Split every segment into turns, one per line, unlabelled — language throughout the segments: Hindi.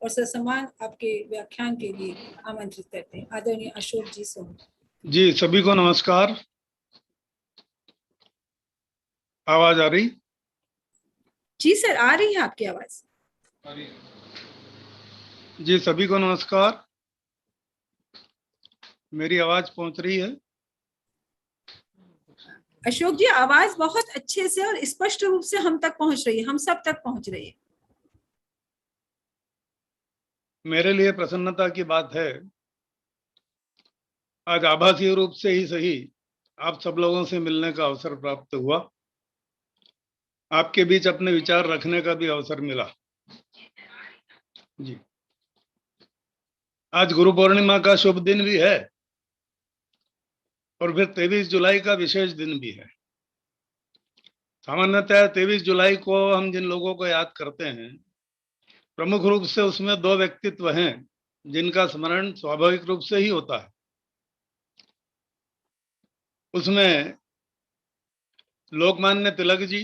और ससम्मान आपके व्याख्यान के लिए आमंत्रित करते हैं। आदरणीय अशोक जी सोम।
जी, सभी को नमस्कार। आवाज आ रही?
जी सर, आ रही है आपकी आवाज।
जी, सभी को नमस्कार। मेरी आवाज पहुंच रही है?
अशोक जी, आवाज बहुत अच्छे से और स्पष्ट रूप से हम तक पहुंच रही है, हम सब तक पहुंच रही है।
मेरे लिए प्रसन्नता की बात है, आज आभासी रूप से ही सही आप सब लोगों से मिलने का अवसर प्राप्त हुआ। आपके बीच अपने विचार रखने का भी अवसर मिला। जी, आज गुरु पूर्णिमा का शुभ दिन भी है और फिर 23 जुलाई का विशेष दिन भी है। सामान्यतः 23 जुलाई को हम जिन लोगों को याद करते हैं, प्रमुख रूप से उसमें दो व्यक्तित्व हैं जिनका स्मरण स्वाभाविक रूप से ही होता है। उसमें लोकमान्य तिलक जी,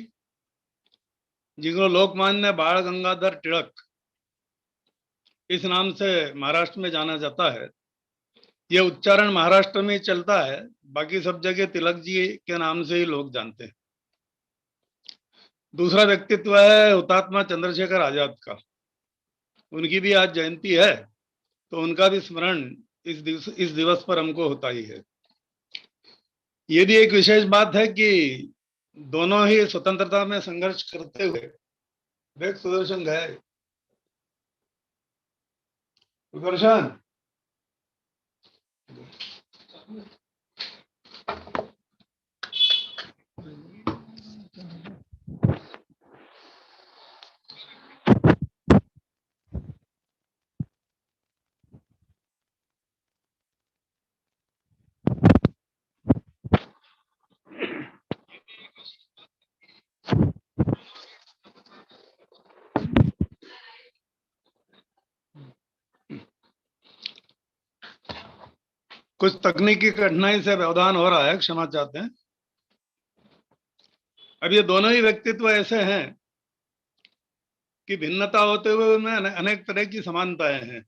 जिनको लोकमान्य बाल गंगाधर तिलक इस नाम से महाराष्ट्र में जाना जाता है। यह उच्चारण महाराष्ट्र में चलता है, बाकी सब जगह तिलक जी के नाम से ही लोग जानते हैं। दूसरा व्यक्तित्व है हुतात्मा चंद्रशेखर आजाद का। उनकी भी आज जयंती है, तो उनका भी स्मरण इस दिवस पर हमको होता ही है। ये भी एक विशेष बात है कि दोनों ही स्वतंत्रता में संघर्ष करते हुए, देख सुदर्शन गए, सुदर्शन कुछ तकनीकी कठिनाई से व्यवधान हो रहा है, क्षमा चाहते हैं। अब ये दोनों ही व्यक्तित्व ऐसे हैं कि भिन्नता होते हुए उनमें अनेक तरह की समानताएं हैं।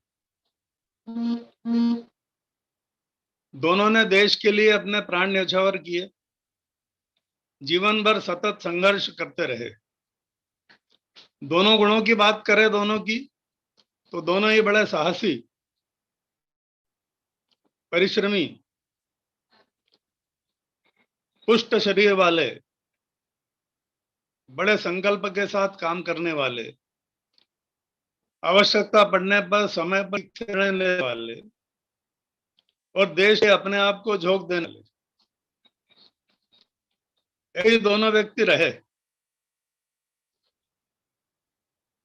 दोनों ने देश के लिए अपने प्राण न्यौछावर किए, जीवन भर सतत संघर्ष करते रहे। दोनों गुणों की बात करें दोनों की, तो दोनों ही बड़े साहसी, परिश्रमी, पुष्ट शरीर वाले, बड़े संकल्प के साथ काम करने वाले, आवश्यकता पड़ने पर समय पर लेने वाले और देश के अपने आप को झोंक देने वाले, यही दोनों व्यक्ति रहे।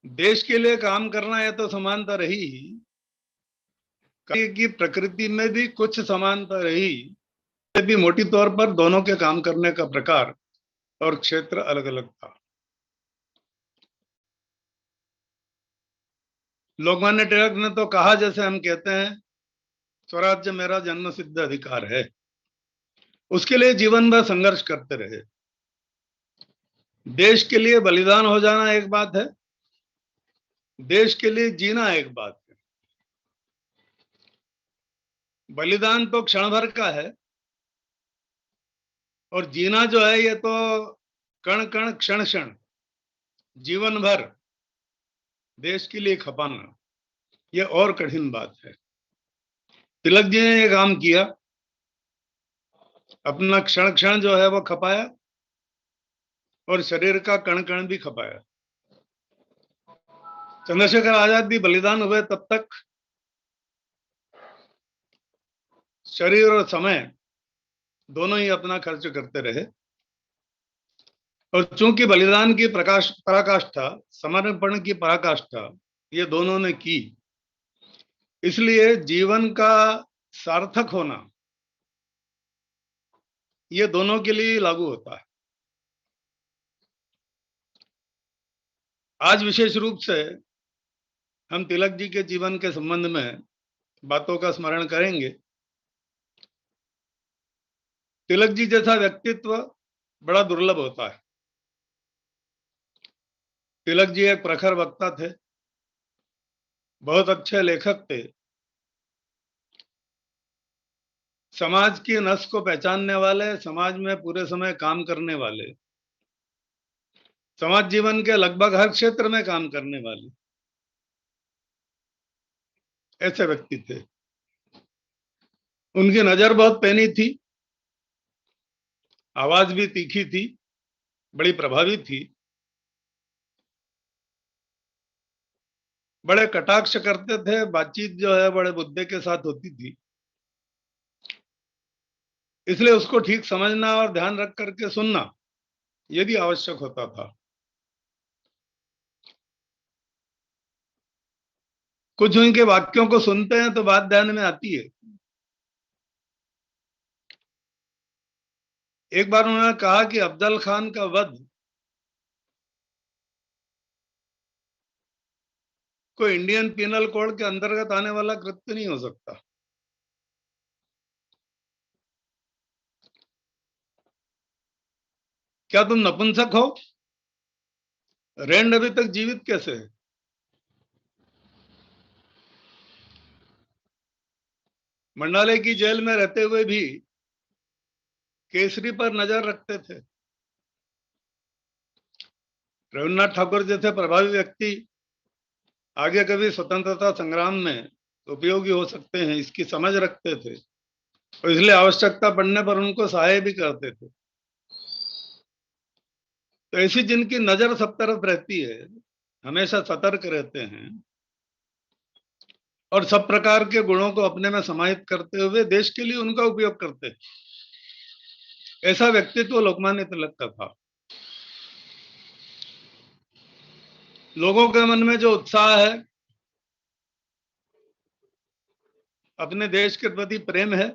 देश के लिए काम करना है तो समानता रही ही, कि प्रकृति में भी कुछ समानता रही, भी मोटी तौर पर दोनों के काम करने का प्रकार और क्षेत्र अलग अलग था। लोकमान्य तिलक ने तो कहा, जैसे हम कहते हैं, स्वराज्य मेरा जन्म सिद्ध अधिकार है। उसके लिए जीवन भर संघर्ष करते रहे। देश के लिए बलिदान हो जाना एक बात है, देश के लिए जीना एक बात है। बलिदान तो क्षण भर का है और जीना जो है ये तो कण कण क्षण क्षण जीवन भर देश के लिए खपाना, ये और कठिन बात है। तिलक जी ने ये काम किया, अपना क्षण क्षण जो है वो खपाया और शरीर का कण कण भी खपाया। चंद्रशेखर आजाद भी बलिदान हुए तब तक शरीर और समय दोनों ही अपना खर्च करते रहे। और चूंकि बलिदान की पराकाष्ठा, समर्पण की पराकाष्ठा ये दोनों ने की, इसलिए जीवन का सार्थक होना ये दोनों के लिए लागू होता है। आज विशेष रूप से हम तिलक जी के जीवन के संबंध में बातों का स्मरण करेंगे। तिलक जी जैसा व्यक्तित्व बड़ा दुर्लभ होता है। तिलक जी एक प्रखर वक्ता थे, बहुत अच्छे लेखक थे, समाज की नस को पहचानने वाले, समाज में पूरे समय काम करने वाले, समाज जीवन के लगभग हर क्षेत्र में काम करने वाले ऐसे व्यक्ति थे। उनकी नजर बहुत पैनी थी, आवाज भी तीखी थी, बड़ी प्रभावी थी, बड़े कटाक्ष करते थे, बातचीत जो है बड़े मुद्दे के साथ होती थी, इसलिए उसको ठीक समझना और ध्यान रख करके सुनना ये भी आवश्यक होता था। कुछ उनके वाक्यों को सुनते हैं तो बात ध्यान में आती है। एक बार उन्होंने कहा कि अफजल खान का वध कोई इंडियन पिनल कोड के अंतर्गत आने वाला कृत्य नहीं हो सकता। क्या तुम नपुंसक हो? रैंड अभी तक जीवित कैसे है? मंडाले की जेल में रहते हुए भी केसरी पर नजर रखते थे। रविन्द्रनाथ ठाकुर जैसे प्रभावी व्यक्ति आगे कभी स्वतंत्रता संग्राम में उपयोगी हो सकते हैं, इसकी समझ रखते थे और इसलिए आवश्यकता पड़ने पर उनको सहाय भी करते थे। तो ऐसी जिनकी नजर सब तरफ रहती है, हमेशा सतर्क रहते हैं और सब प्रकार के गुणों को अपने में समाहित करते हुए देश के लिए उनका उपयोग करते हैं, ऐसा व्यक्तित्व लोकमान्य तिलक का था। लोगों के मन में जो उत्साह है, अपने देश के प्रति प्रेम है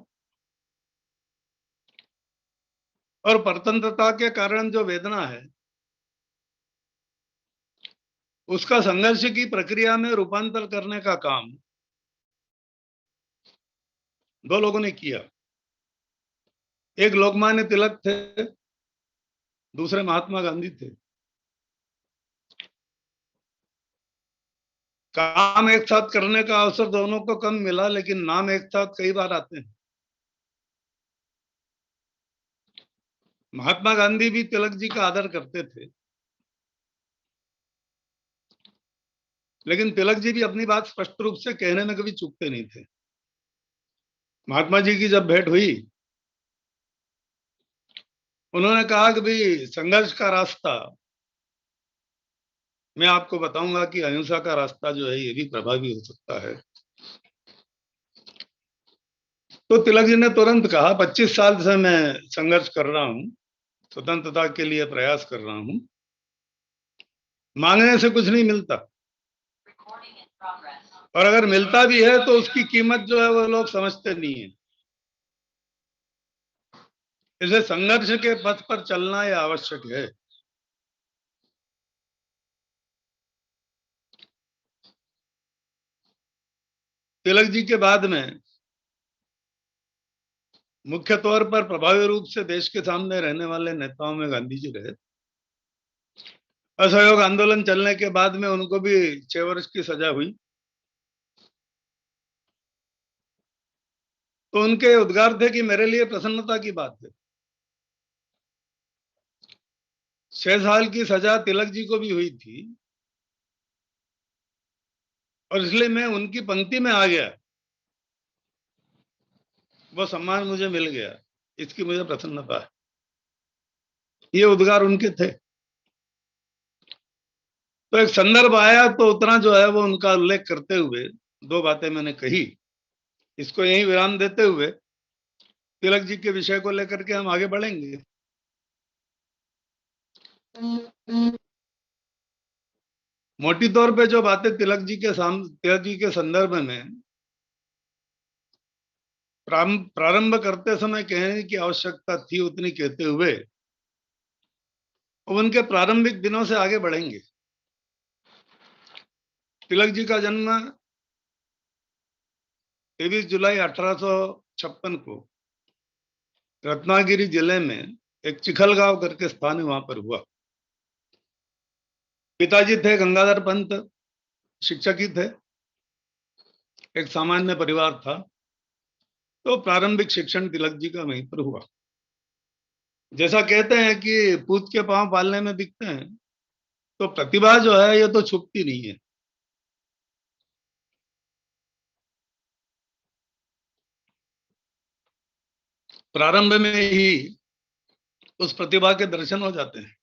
और परतंत्रता के कारण जो वेदना है, उसका संघर्ष की प्रक्रिया में रूपांतर करने का काम दो लोगों ने किया। एक लोकमान्य तिलक थे, दूसरे महात्मा गांधी थे। काम एक साथ करने का अवसर दोनों को कम मिला, लेकिन नाम एक साथ कई बार आते हैं। महात्मा गांधी भी तिलक जी का आदर करते थे, लेकिन तिलक जी भी अपनी बात स्पष्ट रूप से कहने में कभी चूकते नहीं थे। महात्मा जी की जब भेंट हुई, उन्होंने कहा कि भाई संघर्ष का रास्ता मैं आपको बताऊंगा कि अहिंसा का रास्ता जो है ये भी प्रभावी हो सकता है। तो तिलक जी ने तुरंत कहा, 25 साल से मैं संघर्ष कर रहा हूं, स्वतंत्रता के लिए प्रयास कर रहा हूं, मांगने से कुछ नहीं मिलता, और अगर मिलता भी है तो उसकी कीमत जो है वो लोग समझते नहीं है। इसे संघर्ष के पथ पर चलना यह आवश्यक है। तिलक जी के बाद में मुख्य तौर पर प्रभावी रूप से देश के सामने रहने वाले नेताओं में गांधी जी रहे। असहयोग आंदोलन चलने के बाद में उनको भी 6 वर्ष की सजा हुई, तो उनके उद्गार थे कि मेरे लिए प्रसन्नता की बात है। 6 साल की सजा तिलक जी को भी हुई थी और इसलिए मैं उनकी पंक्ति में आ गया, वो सम्मान मुझे मिल गया, इसकी मुझे प्रसन्नता है। ये उद्गार उनके थे। तो एक संदर्भ आया तो उतना जो है वो उनका उल्लेख करते हुए 2 बातें मैंने कही। इसको यही विराम देते हुए तिलक जी के विषय को लेकर के हम आगे बढ़ेंगे। मोटी तौर पे जो बातें तिलक जी के संदर्भ में प्रारंभ करते समय कहने की आवश्यकता थी, उतनी कहते हुए उनके प्रारंभिक दिनों से आगे बढ़ेंगे। तिलक जी का जन्म 23 जुलाई 1856 को रत्नागिरी जिले में एक चिखलगांव करके स्थान है, वहां पर हुआ। पिताजी थे गंगाधर पंत, शिक्षक ही थे। एक सामान्य परिवार था। तो प्रारंभिक शिक्षण तिलक जी का वहीं पर हुआ। जैसा कहते हैं कि पूत के पांव पालने में दिखते हैं, तो प्रतिभा जो है ये तो छुपती नहीं है। प्रारंभ में ही उस प्रतिभा के दर्शन हो जाते हैं।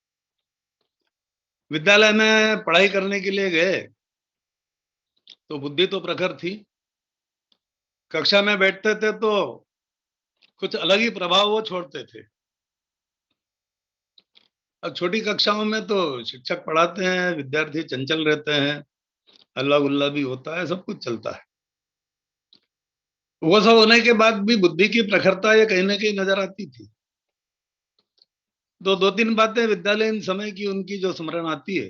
विद्यालय में पढ़ाई करने के लिए गए तो बुद्धि तो प्रखर थी। कक्षा में बैठते थे तो कुछ अलग ही प्रभाव वो छोड़ते थे। अब छोटी कक्षाओं में तो शिक्षक पढ़ाते हैं, विद्यार्थी चंचल रहते हैं, हल्ला गुल्ला भी होता है, सब कुछ चलता है। वो सब होने के बाद भी बुद्धि की प्रखरता ये कहीं ना कहीं नजर आती थी। तो दो तीन बातें विद्यालयीन समय की उनकी जो स्मरण आती है,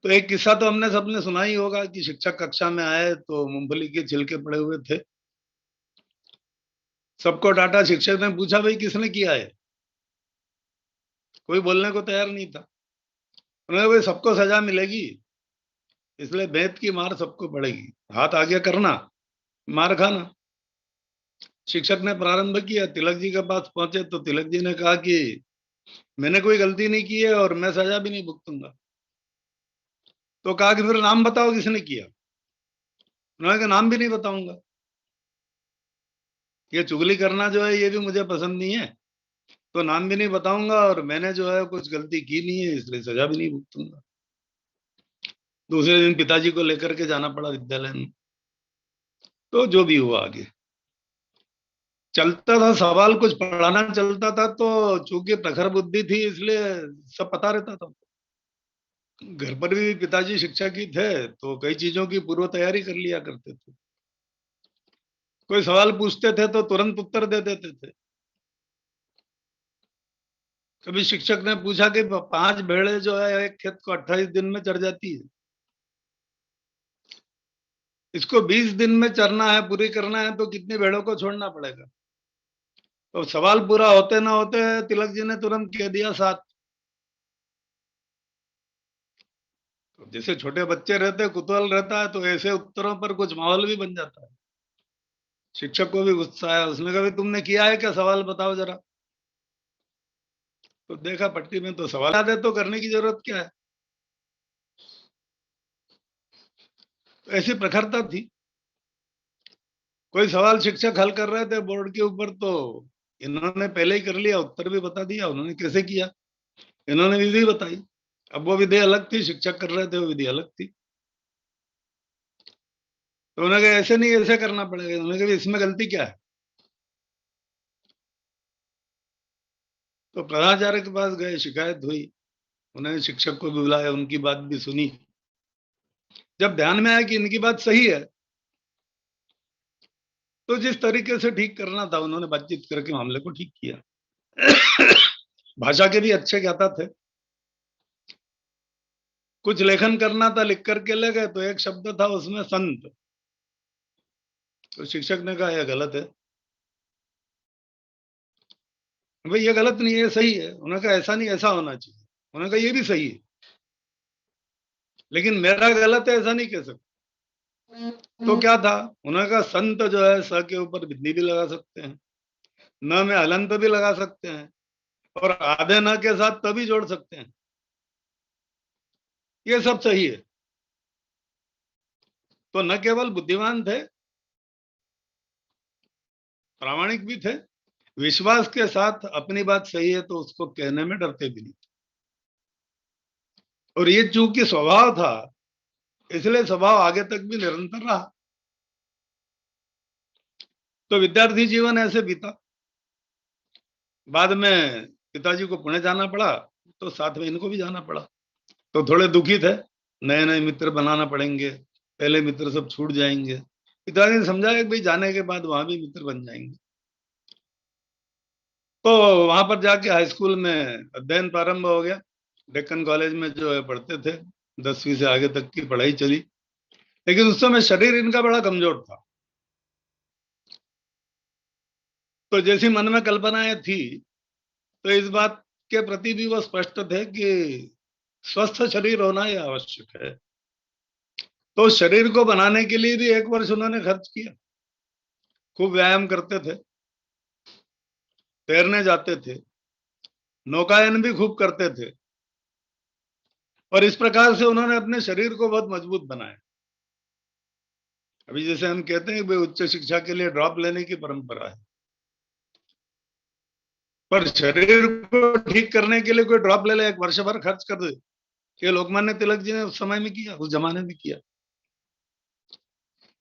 तो एक किस्सा तो हमने सबने सुना ही होगा कि शिक्षक कक्षा में आए तो मूंगफली के छिलके पड़े हुए थे। सबको डांटा। शिक्षक ने पूछा, भाई किसने किया है? कोई बोलने को तैयार नहीं था। उन्होंने, भाई सबको सजा मिलेगी, इसलिए बेंत की मार सबको पड़ेगी, हाथ आगे करना, मार खाना। शिक्षक ने प्रारंभ किया। तिलक जी के पास पहुंचे तो तिलक जी ने कहा कि मैंने कोई गलती नहीं की है और मैं सजा भी नहीं भुगतूंगा। तो कहा कि फिर नाम बताओ किसने किया। उन्होंने कहा नाम भी नहीं बताऊंगा, ये चुगली करना जो है ये भी मुझे पसंद नहीं है, तो नाम भी नहीं बताऊंगा और मैंने जो है कुछ गलती की नहीं है, इसलिए सजा भी नहीं भुगतूंगा। दूसरे दिन पिताजी को लेकर के जाना पड़ा विद्यालय में। तो जो भी हुआ आगे चलता था, सवाल कुछ पढ़ाना चलता था तो चूंकि प्रखर बुद्धि थी इसलिए सब पता रहता था। घर पर भी पिताजी शिक्षक ही थे तो कई चीजों की पूर्व तैयारी कर लिया करते थे। कोई सवाल पूछते थे तो तुरंत उत्तर दे देते थे। कभी शिक्षक ने पूछा कि 5 भेड़े जो है एक खेत को 28 दिन में चर जाती है, इसको 20 दिन में चरना है, पूरी करना है, तो कितनी भेड़ों को छोड़ना पड़ेगा? तो सवाल पूरा होते ना होते तिलक जी ने तुरंत कह दिया 7। तो जैसे छोटे बच्चे रहते, कुतूहल रहता है, तो ऐसे उत्तरों पर कुछ माहौल भी बन जाता है। शिक्षक को भी गुस्सा आया। उसने कहा, तुमने किया है क्या? सवाल बताओ जरा। तो देखा पट्टी में तो सवाल याद है, तो करने की जरूरत क्या है? तो ऐसी प्रखरता थी। कोई सवाल शिक्षक हल कर रहे थे बोर्ड के ऊपर तो इन्होंने पहले ही कर लिया, उत्तर भी बता दिया। उन्होंने कैसे किया, इन्होंने विधि बताई। अब वो विधि अलग थी, शिक्षक कर रहे थे, वो विधि अलग थी। तो उन्होंने कहा ऐसे नहीं, ऐसे करना पड़ेगा। उन्होंने कहा इसमें गलती क्या है? तो प्रधानाचार्य के पास गए, शिकायत हुई। उन्होंने शिक्षक को भी बुलाया, उनकी बात भी सुनी। जब ध्यान में आया कि इनकी बात सही है, तो जिस तरीके से ठीक करना था उन्होंने बातचीत करके मामले को ठीक किया। भाषा के भी अच्छे ज्ञाता थे। कुछ लेखन करना था, लिख करके ले गए तो एक शब्द था उसमें संत। तो शिक्षक ने कहा यह गलत है। भाई ये गलत नहीं है, ये सही है। उन्होंने कहा ऐसा नहीं, ऐसा होना चाहिए। उन्होंने कहा ये भी सही है, लेकिन मेरा गलत है ऐसा नहीं कह सकते। तो क्या था? उन्होंने कहा संत जो है स के ऊपर बिंदी भी लगा सकते हैं, न में हलंत भी लगा सकते हैं, और आधे न के साथ तभी जोड़ सकते हैं। ये सब सही है। तो न केवल बुद्धिमान थे, प्रामाणिक भी थे, विश्वास के साथ अपनी बात सही है तो उसको कहने में डरते भी नहीं। और ये चूंकि स्वभाव था, इसलिए स्वभाव आगे तक भी निरंतर रहा। तो विद्यार्थी जीवन ऐसे बीता। बाद में पिताजी को पुणे जाना पड़ा, तो साथ में इनको भी जाना पड़ा। तो थोड़े दुखी थे, नए नए मित्र बनाना पड़ेंगे, पहले मित्र सब छूट जाएंगे। पिताजी ने समझाया कि भाई जाने के बाद वहां भी मित्र बन जाएंगे। तो वहां पर जाके हाई स्कूल में अध्ययन प्रारंभ हो गया। डेक्कन कॉलेज में जो है पढ़ते थे, 10वीं से आगे तक की पढ़ाई चली। लेकिन उस समय शरीर इनका बड़ा कमजोर था। तो जैसी मन में कल्पनाएं थी, तो इस बात के प्रति भी वो स्पष्ट थे कि स्वस्थ शरीर होना ही आवश्यक है। तो शरीर को बनाने के लिए भी 1 वर्ष उन्होंने खर्च किया। खूब व्यायाम करते थे, तैरने जाते थे, नौकायन भी खूब करते थे, और इस प्रकार से उन्होंने अपने शरीर को बहुत मजबूत बनाया। अभी जैसे हम कहते हैं कि उच्च शिक्षा के लिए ड्रॉप लेने की परंपरा है, पर शरीर को ठीक करने के लिए कोई ड्रॉप ले ले, 1 वर्ष भर खर्च कर दे, ये लोकमान्य तिलक जी ने उस समय में किया, उस जमाने में किया।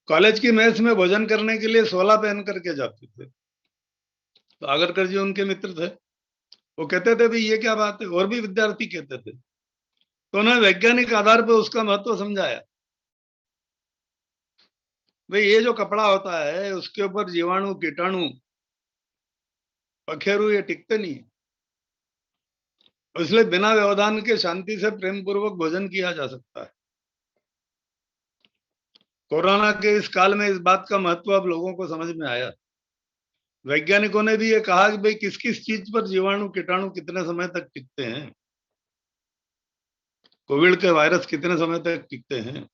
कॉलेज की मेस में भोजन करने के लिए 16 पहन करके जाते थे। तो आगरकर जी उनके मित्र थे, वो कहते थे भाई ये क्या बात है, और भी विद्यार्थी कहते थे। तो उन्होंने वैज्ञानिक आधार पर उसका महत्व समझाया। भाई ये जो कपड़ा होता है उसके ऊपर जीवाणु, कीटाणु, पखेरु ये टिकते नहीं, इसलिए बिना व्यवधान के शांति से प्रेम पूर्वक भोजन किया जा सकता है। कोरोना के इस काल में इस बात का महत्व अब लोगों को समझ में आया। वैज्ञानिकों ने भी ये कहा कि भाई किस किस चीज पर जीवाणु, कीटाणु कितने समय तक टिकते हैं, कोविड के वायरस कितने समय तक टिकते हैं,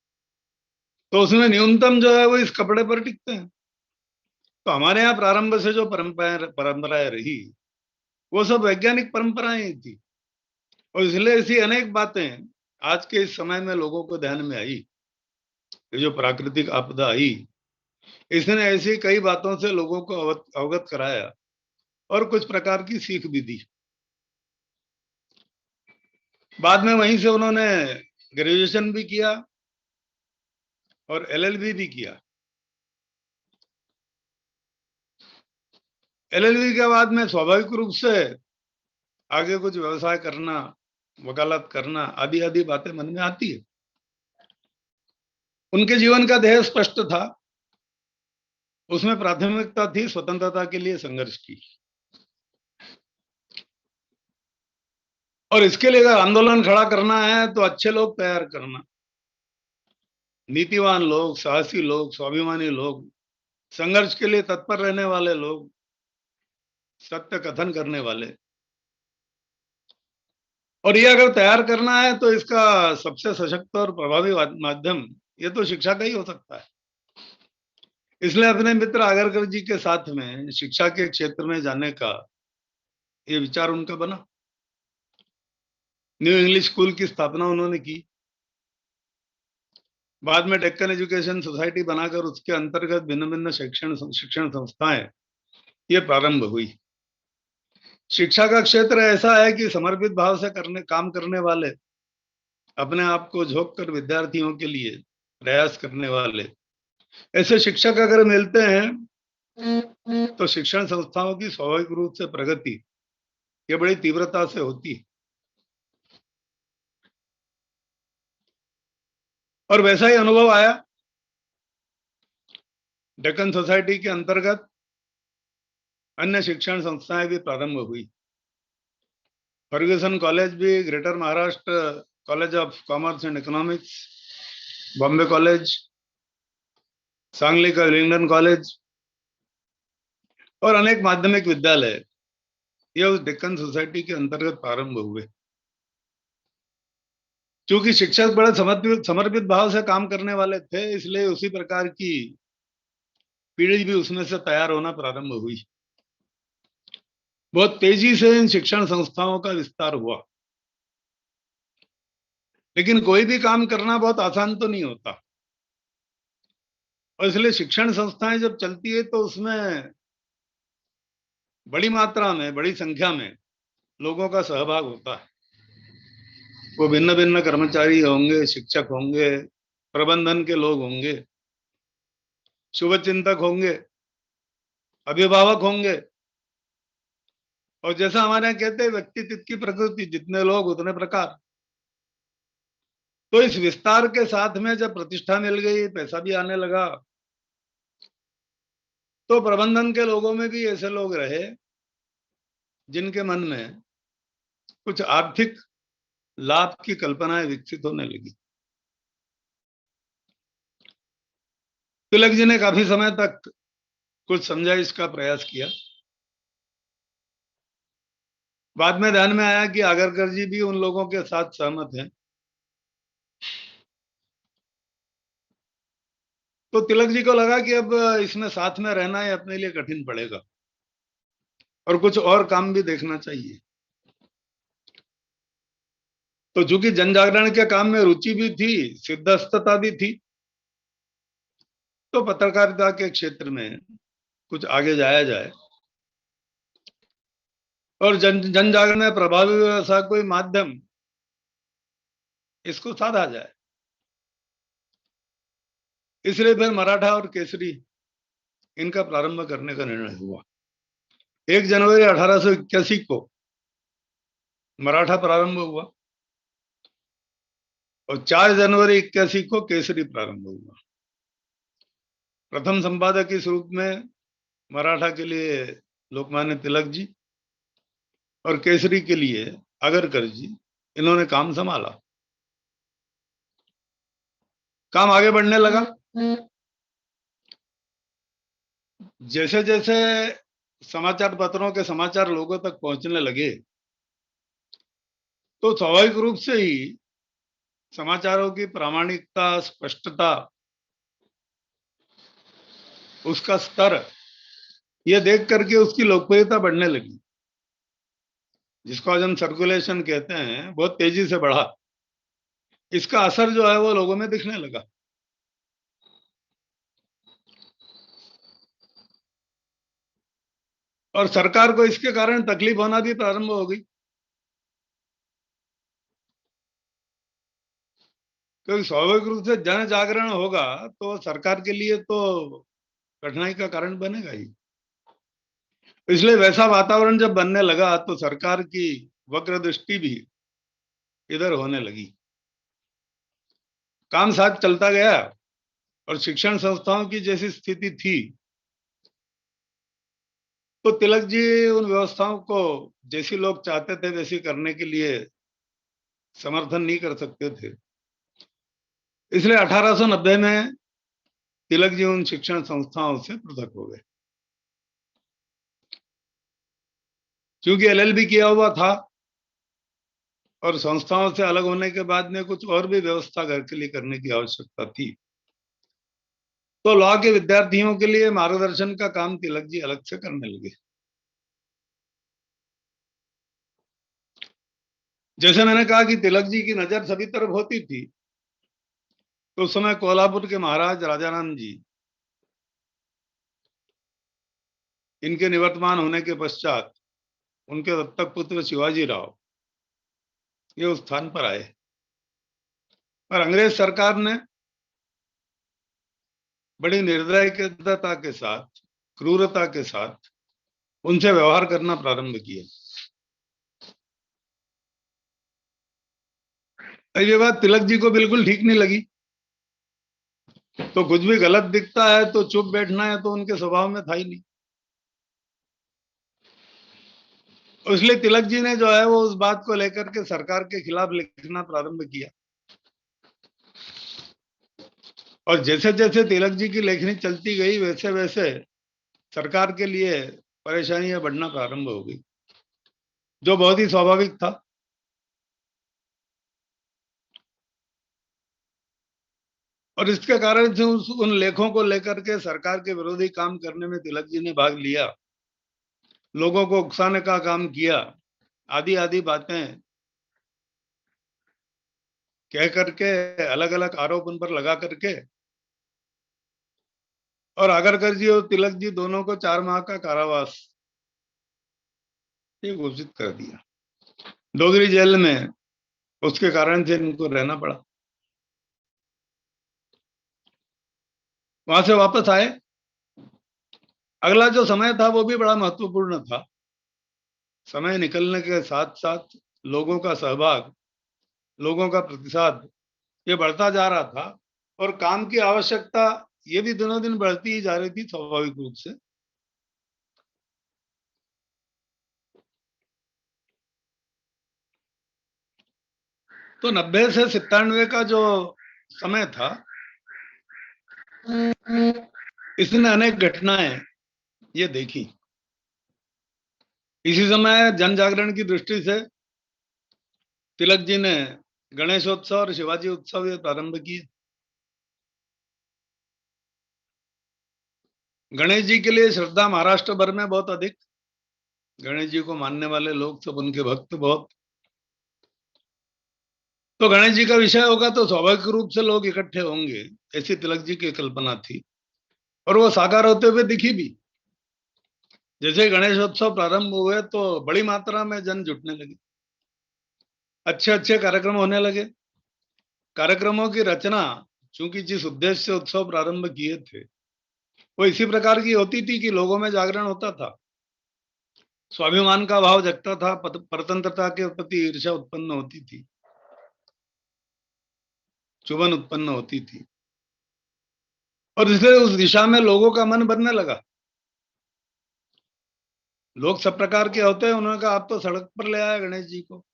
तो उसमें न्यूनतम जो है वो इस कपड़े पर टिकते हैं। तो हमारे यहाँ प्रारंभ से जो परंपराएं रही वो सब वैज्ञानिक परंपराएं थी, और इसलिए ऐसी अनेक बातें आज के इस समय में लोगों को ध्यान में आई। ये जो प्राकृतिक आपदा आई, इसने ऐसी कई बातों से लोगों को अवगत कराया और कुछ प्रकार की सीख भी दी। बाद में वहीं से उन्होंने ग्रेजुएशन भी किया और एलएलबी भी किया। एलएलबी के बाद में स्वाभाविक रूप से आगे कुछ व्यवसाय करना, वकालत करना आदि आदि बातें मन में आती है। उनके जीवन का ध्येय स्पष्ट था, उसमें प्राथमिकता थी स्वतंत्रता के लिए संघर्ष की, और इसके लिए अगर आंदोलन खड़ा करना है तो अच्छे लोग तैयार करना, नीतिवान लोग, साहसी लोग, स्वाभिमानी लोग, संघर्ष के लिए तत्पर रहने वाले लोग, सत्य कथन करने वाले। और ये अगर तैयार करना है तो इसका सबसे सशक्त और प्रभावी माध्यम ये तो शिक्षा का ही हो सकता है। इसलिए अपने मित्र आगरकर जी के साथ में शिक्षा के क्षेत्र में जाने का ये विचार उनका बना। न्यू इंग्लिश स्कूल की स्थापना उन्होंने की। बाद में डेक्कन एजुकेशन सोसाइटी बनाकर उसके अंतर्गत भिन्न भिन्न शिक्षण संस्थाएं ये प्रारंभ हुई। शिक्षा का क्षेत्र ऐसा है कि समर्पित भाव से काम करने वाले, अपने आप को झोंक कर विद्यार्थियों के लिए प्रयास करने वाले ऐसे शिक्षक अगर मिलते हैं तो शिक्षण संस्थाओं की स्वाभाविक रूप से प्रगति ये बड़ी तीव्रता से होती है। और वैसा ही अनुभव आया। डेक्कन सोसाइटी के अंतर्गत अन्य शिक्षण संस्थाएं भी प्रारंभ हुई। फर्ग्यूसन कॉलेज भी, greater Maharashtra college of commerce and economics, Bombay college, Sangli का विलिंगडन कॉलेज और अनेक माध्यमिक विद्यालय ये उस डेक्कन सोसाइटी के अंतर्गत प्रारंभ हुए। क्योंकि शिक्षक बड़े समर्पित भाव से काम करने वाले थे, इसलिए उसी प्रकार की पीढ़ी भी उसमें से तैयार होना प्रारंभ हुई। बहुत तेजी से इन शिक्षण संस्थाओं का विस्तार हुआ। लेकिन कोई भी काम करना बहुत आसान तो नहीं होता, और इसलिए शिक्षण संस्थाएं जब चलती है तो उसमें बड़ी मात्रा में, बड़ी संख्या में लोगों का सहभाग होता है। वो भिन्न भिन्न कर्मचारी होंगे, शिक्षक होंगे, प्रबंधन के लोग होंगे, शुभचिंतक होंगे, अभिभावक होंगे, और जैसा हमारे यहाँ कहते हैं व्यक्ति तितकी प्रकृति, जितने लोग उतने प्रकार। तो इस विस्तार के साथ में जब प्रतिष्ठा मिल गई, पैसा भी आने लगा, तो प्रबंधन के लोगों में भी ऐसे लोग रहे जिनके मन में कुछ आर्थिक लाभ की कल्पनाएं विकसित होने लगी। तिलक जी ने काफी समय तक कुछ समझाइश का प्रयास किया। बाद में ध्यान में आया कि आगरकर जी भी उन लोगों के साथ सहमत हैं। तो तिलक जी को लगा कि अब इसमें साथ में रहना है अपने लिए कठिन पड़ेगा और कुछ और काम भी देखना चाहिए। तो चूंकि जन जागरण के काम में रुचि भी थी, सिद्धहस्तता भी थी, तो पत्रकारिता के क्षेत्र में कुछ आगे जाया जाए और जन जागरण में प्रभावी व्यवसाय कोई माध्यम इसको साधा जाए। इसलिए फिर मराठा और केसरी इनका प्रारंभ करने का निर्णय हुआ। 1 जनवरी 1881 को मराठा प्रारंभ हुआ और 4 जनवरी 81 को केसरी प्रारंभ हुआ। प्रथम संपादक इस रूप में मराठा के लिए लोकमान्य तिलक जी और केसरी के लिए आगरकर जी, इन्होंने काम संभाला। काम आगे बढ़ने लगा। जैसे जैसे समाचार पत्रों के समाचार लोगों तक पहुंचने लगे तो स्वाभाविक रूप से ही समाचारों की प्रामाणिकता, स्पष्टता, उसका स्तर, ये देख करके उसकी लोकप्रियता बढ़ने लगी, जिसको आज हम सर्कुलेशन कहते हैं, बहुत तेजी से बढ़ा। इसका असर जो है वो लोगों में दिखने लगा। और सरकार को इसके कारण तकलीफ होना भी प्रारंभ हो गई, क्योंकि स्वाभाविक रूप से जन जागरण होगा तो सरकार के लिए तो कठिनाई का कारण बनेगा ही। इसलिए वैसा वातावरण जब बनने लगा तो सरकार की वक्र दृष्टि भी इधर होने लगी। काम साथ चलता गया और शिक्षण संस्थाओं की जैसी स्थिति थी तो तिलक जी उन व्यवस्थाओं को जैसी लोग चाहते थे वैसी करने के लिए समर्थन नहीं कर सकते थे। इसलिए 1890 में तिलक जी उन शिक्षण संस्थाओं से पृथक हो गए। क्योंकि एलएलबी किया हुआ था और संस्थाओं से अलग होने के बाद में कुछ और भी व्यवस्था घर के लिए करने की आवश्यकता थी, तो लॉ के विद्यार्थियों के लिए मार्गदर्शन का काम तिलक जी अलग से करने लगे। जैसे मैंने कहा कि तिलक जी की नजर सभी तरफ होती थी, तो उस समय कोल्हापुर के महाराज राजाराम जी, इनके निवर्तमान होने के पश्चात उनके दत्तक पुत्र शिवाजी राव ये उस स्थान पर आए। और अंग्रेज सरकार ने बड़ी निर्दयता के साथ, क्रूरता के साथ उनसे व्यवहार करना प्रारंभ किया। ये बात तिलक जी को बिल्कुल ठीक नहीं लगी। तो कुछ भी गलत दिखता है तो चुप बैठना है तो उनके स्वभाव में था ही नहीं। इसलिए तिलक जी ने जो है वो उस बात को लेकर के सरकार के खिलाफ लिखना प्रारंभ किया। और जैसे जैसे तिलक जी की लेखनी चलती गई वैसे वैसे सरकार के लिए परेशानियां बढ़ना प्रारंभ हो गई, जो बहुत ही स्वाभाविक था। और इसके कारण से उन लेखों को लेकर के सरकार के विरोधी काम करने में तिलक जी ने भाग लिया, लोगों को उकसाने का काम किया, आदि आदि बातें कह करके अलग अलग आरोप उन पर लगा करके, और आगरकर जी और तिलक जी दोनों को 4 माह का कारावास ये घोषित कर दिया। डोगरी जेल में उसके कारण से इनको रहना पड़ा। वहां से वापस आए। अगला जो समय था वो भी बड़ा महत्वपूर्ण था। समय निकलने के साथ साथ लोगों का सहभाग, लोगों का प्रतिसाद ये बढ़ता जा रहा था और काम की आवश्यकता ये भी दिनों दिन बढ़ती ही जा रही थी स्वाभाविक रूप से। तो 90 से 97 का जो समय था, इसने अनेक घटनाएं ये देखी। इसी समय जन जागरण की दृष्टि से तिलक जी ने गणेशोत्सव और शिवाजी उत्सव ये प्रारंभ किए। गणेश जी के लिए श्रद्धा महाराष्ट्र भर में बहुत अधिक, गणेश जी को मानने वाले लोग सब, उनके भक्त बहुत। तो गणेश जी का विषय होगा तो स्वाभाविक रूप से लोग इकट्ठे होंगे, ऐसी तिलक जी की कल्पना थी, और वो साकार होते हुए दिखी भी। जैसे गणेशोत्सव प्रारंभ हुए तो बड़ी मात्रा में जन जुटने लगे, अच्छे अच्छे कार्यक्रम होने लगे। कार्यक्रमों की रचना, चूंकि जिस उद्देश्य से उत्सव प्रारंभ किए थे वो इसी प्रकार की होती थी कि लोगों में जागरण होता था, स्वाभिमान का भाव जगता था, परतंत्रता के प्रति ईर्ष्या उत्पन्न होती थी, चुभन उत्पन्न होती थी, और इसलिए उस दिशा में लोगों का मन बनने लगा। लोग सब प्रकार के होते हैं, उन्होंने कहा आप तो सड़क पर ले आए गणेश जी को,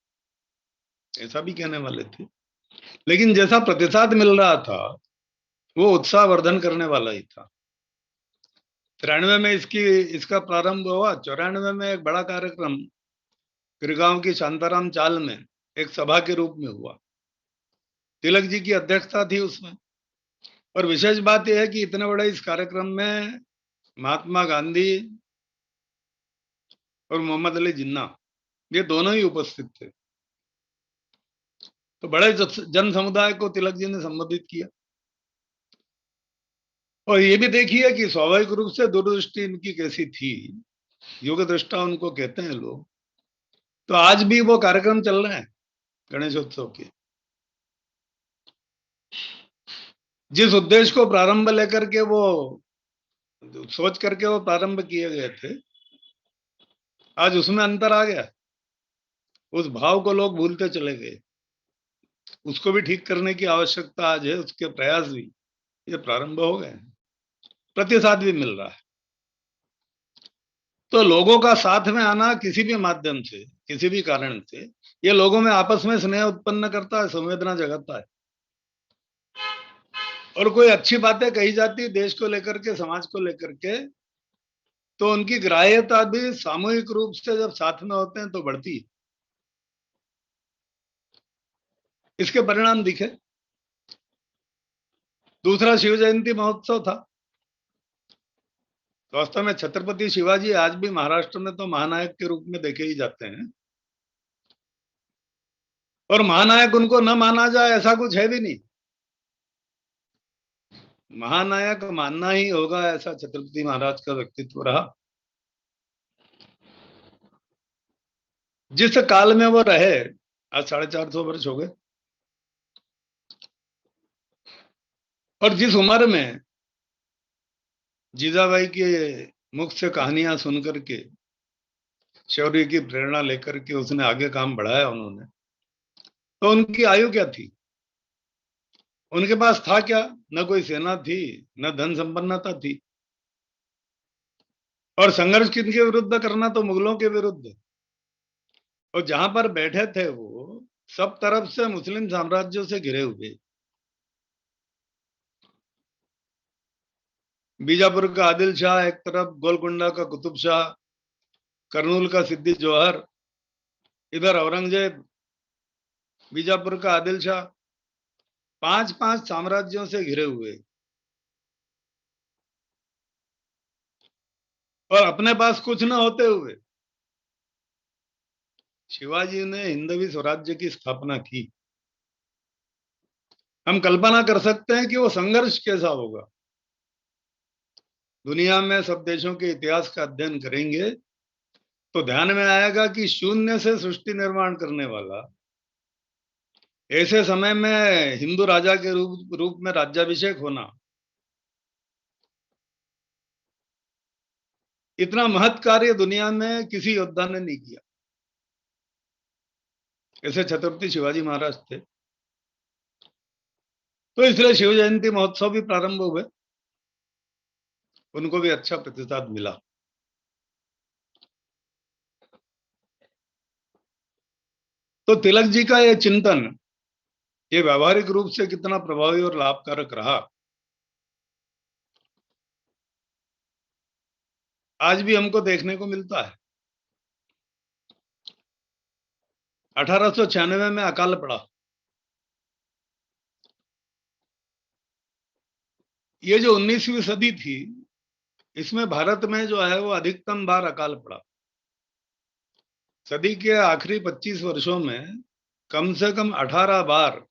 ऐसा भी कहने वाले थे। लेकिन जैसा प्रतिसाद मिल रहा था वो उत्साहवर्धन करने वाला ही था। 93 में इसका प्रारंभ हुआ। 94 में एक बड़ा कार्यक्रम गिरगांव की शांताराम चाल में एक सभा के रूप में हुआ, तिलक जी की अध्यक्षता थी उसमें। और विशेष बात यह है कि इतने बड़े इस कार्यक्रम में महात्मा गांधी और मोहम्मद अली जिन्ना, ये दोनों ही उपस्थित थे। तो बड़े जन समुदाय को तिलक जी ने संबोधित किया। और ये भी देखिए कि स्वाभाविक रूप से दूरदृष्टि इनकी कैसी थी, युग दृष्टा उनको कहते हैं लोग। तो आज भी वो कार्यक्रम चल रहे हैं गणेशोत्सव के। जिस उद्देश्य को प्रारंभ लेकर के वो सोच करके वो प्रारंभ किए गए थे, आज उसमें अंतर आ गया। उस भाव को लोग भूलते चले गए। उसको भी ठीक करने की आवश्यकता आज है, उसके प्रयास भी ये प्रारंभ हो गए, प्रतिसाद भी मिल रहा है। तो लोगों का साथ में आना किसी भी माध्यम से, किसी भी कारण से, ये लोगों में आपस में स्नेह उत्पन्न करता है, संवेदना जगाता है। और कोई अच्छी बातें कही जाती देश को लेकर के, समाज को लेकर के, तो उनकी ग्राह्यता भी सामूहिक रूप से जब साथ में होते हैं तो बढ़ती है। इसके परिणाम दिखे। दूसरा शिव जयंती महोत्सव था। वास्तव में छत्रपति शिवाजी आज भी महाराष्ट्र में तो महानायक के रूप में देखे ही जाते हैं, और महानायक उनको न माना जाए ऐसा कुछ है भी नहीं। महानायक मानना ही होगा, ऐसा छत्रपति महाराज का व्यक्तित्व रहा। जिस काल में वो रहे, आज 450 वर्ष हो गए, और जिस उम्र में जीजाबाई के मुख से कहानियां सुनकर के, शौर्य की प्रेरणा लेकर के उसने आगे काम बढ़ाया उन्होंने, तो उनकी आयु क्या थी? उनके पास था क्या? न कोई सेना थी, न धन संपन्नता थी। और संघर्ष किनके विरुद्ध करना? तो मुगलों के विरुद्ध। और जहां पर बैठे थे वो सब तरफ से मुस्लिम साम्राज्यों से घिरे हुए। बीजापुर का आदिल शाह एक तरफ, गोलकुंडा का कुतुब शाह, करनूल का सिद्दी जौहर, इधर औरंगजेब, बीजापुर का आदिल शाह, 5-5 साम्राज्यों से घिरे हुए, और अपने पास कुछ न होते हुए शिवाजी ने हिंदवी स्वराज्य की स्थापना की। हम कल्पना कर सकते हैं कि वो संघर्ष कैसा होगा। दुनिया में सब देशों के इतिहास का अध्ययन करेंगे तो ध्यान में आएगा कि शून्य से सृष्टि निर्माण करने वाला, ऐसे समय में हिंदू राजा के रूप में राज्याभिषेक होना, इतना महत् कार्य दुनिया में किसी योद्धा ने नहीं किया। ऐसे छत्रपति शिवाजी महाराज थे। तो इसलिए शिव जयंती महोत्सव भी प्रारंभ हुए, उनको भी अच्छा प्रतिसाद मिला। तो तिलक जी का यह चिंतन, ये व्यावहारिक रूप से कितना प्रभावी और लाभकारक रहा, आज भी हमको देखने को मिलता है। 1896 में अकाल पड़ा। ये जो 19वीं सदी थी, इसमें भारत में जो है वो अधिकतम बार अकाल पड़ा। सदी के आखिरी 25 वर्षों में कम से कम 18 बार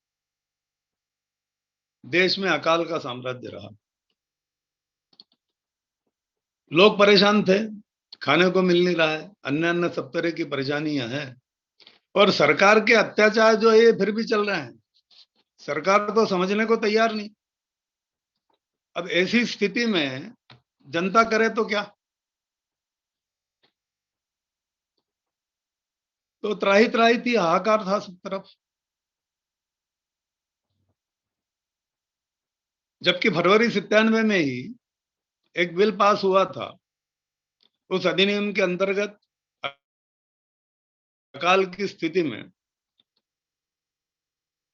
देश में अकाल का साम्राज्य रहा। लोग परेशान थे, खाने को मिल नहीं रहा है, अन्य अन्य सब तरह की परेशानियां हैं, और सरकार के अत्याचार जो है ये फिर भी चल रहे हैं। सरकार तो समझने को तैयार नहीं। अब ऐसी स्थिति में जनता करे तो क्या? तो त्राही त्राही थी, हाहाकार था सब तरफ। जबकि फरवरी 97 में ही एक बिल पास हुआ था, उस अधिनियम के अंतर्गत अकाल की स्थिति में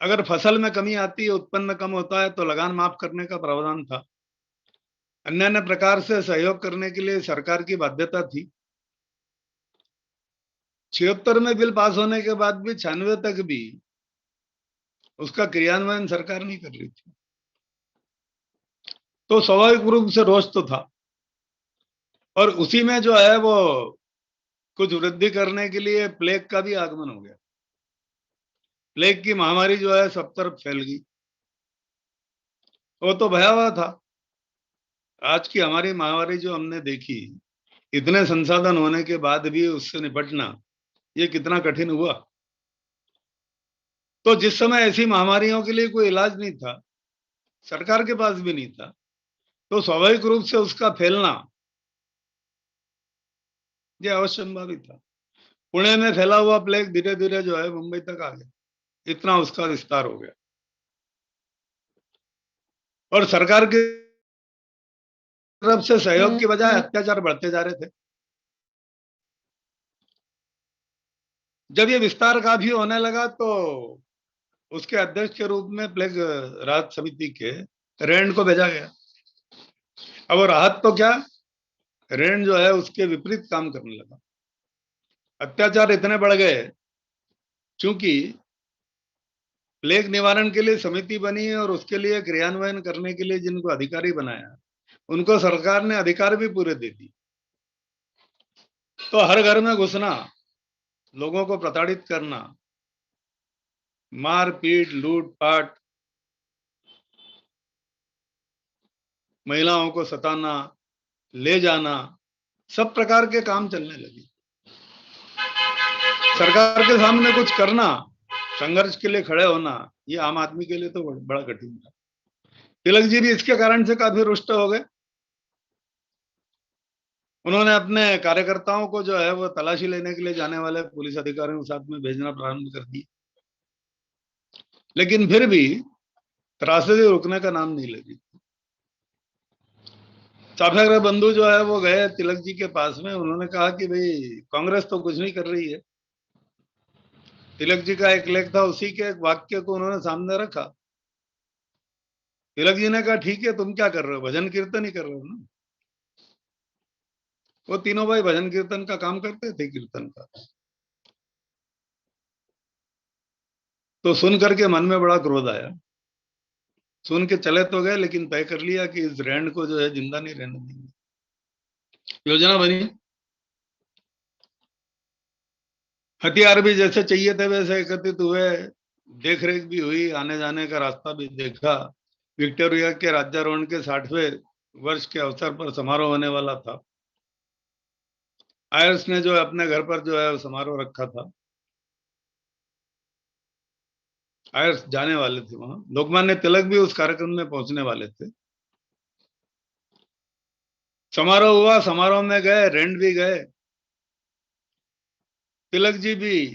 अगर फसल में कमी आती है, उत्पन्न कम होता है, तो लगान माफ करने का प्रावधान था। अन्य अन्य प्रकार से सहयोग करने के लिए सरकार की बाध्यता थी। 76 में बिल पास होने के बाद भी 96 तक भी उसका क्रियान्वयन सरकार नहीं कर रही थी। तो स्वाभाविक रूप से रोष तो था, और उसी में जो है वो कुछ वृद्धि करने के लिए प्लेग का भी आगमन हो गया। प्लेग की महामारी जो है सब तरफ फैल गई। वो तो भयावह था। आज की हमारी महामारी जो हमने देखी, इतने संसाधन होने के बाद भी उससे निपटना ये कितना कठिन हुआ। तो जिस समय ऐसी महामारियों के लिए कोई इलाज नहीं था, सरकार के पास भी नहीं था, तो स्वाभाविक रूप से उसका फैलना ये अवश्यंभावी था। पुणे में फैला हुआ प्लेग धीरे धीरे जो है मुंबई तक आ गया, इतना उसका विस्तार हो गया, और सरकार की तरफ से सहयोग की बजाय अत्याचार बढ़ते जा रहे थे। जब ये विस्तार काफी होने लगा तो उसके अध्यक्ष के रूप में प्लेग राहत समिति के रैंड को भेजा गया। अब वो राहत तो क्या, रैंड जो है उसके विपरीत काम करने लगा। अत्याचार इतने बढ़ गए, क्योंकि प्लेग निवारण के लिए समिति बनी और उसके लिए क्रियान्वयन करने के लिए जिनको अधिकारी बनाया, उनको सरकार ने अधिकार भी पूरे दे दिए। तो हर घर में घुसना, लोगों को प्रताड़ित करना, मारपीट, लूटपाट, महिलाओं को सताना, ले जाना, सब प्रकार के काम चलने लगे। सरकार के सामने कुछ करना, संघर्ष के लिए खड़े होना, ये आम आदमी के लिए तो बड़ा कठिन था। तिलक जी भी इसके कारण से काफी रुष्ट हो गए। उन्होंने अपने कार्यकर्ताओं को जो है वो तलाशी लेने के लिए जाने वाले पुलिस अधिकारियों के साथ में भेजना प्रारंभ कर दिए, लेकिन फिर भी त्रासदी रुकने का नाम नहीं लगी। सत्याग्रह बंधु जो है वो गए तिलक जी के पास में, उन्होंने कहा कि भाई कांग्रेस तो कुछ नहीं कर रही है। तिलक जी का एक लेख था, उसी के एक वाक्य को उन्होंने सामने रखा। तिलक जी ने कहा ठीक है, तुम क्या कर रहे हो, भजन कीर्तन ही कर रहे हो ना। वो तीनों भाई भजन कीर्तन का काम करते थे, कीर्तन का। तो सुन करके मन में बड़ा क्रोध आया। सुन के चले तो गए, लेकिन तय कर लिया कि इस रैंड को जो है जिंदा नहीं रहने देंगे। योजना बनी, हथियार भी जैसे चाहिए थे वैसे एकत्रित हुए, देख रेख भी हुई, आने जाने का रास्ता भी देखा। विक्टोरिया के राज्यारोहण के 60वें वर्ष के अवसर पर समारोह होने वाला था। आयर्स ने जो है अपने घर पर जो है समारोह रखा था। आयर्स जाने वाले थे वहां, लोकमान्य तिलक भी उस कार्यक्रम में पहुंचने वाले थे। समारोह हुआ, समारोह में गए, रैंड भी गए, तिलक जी भी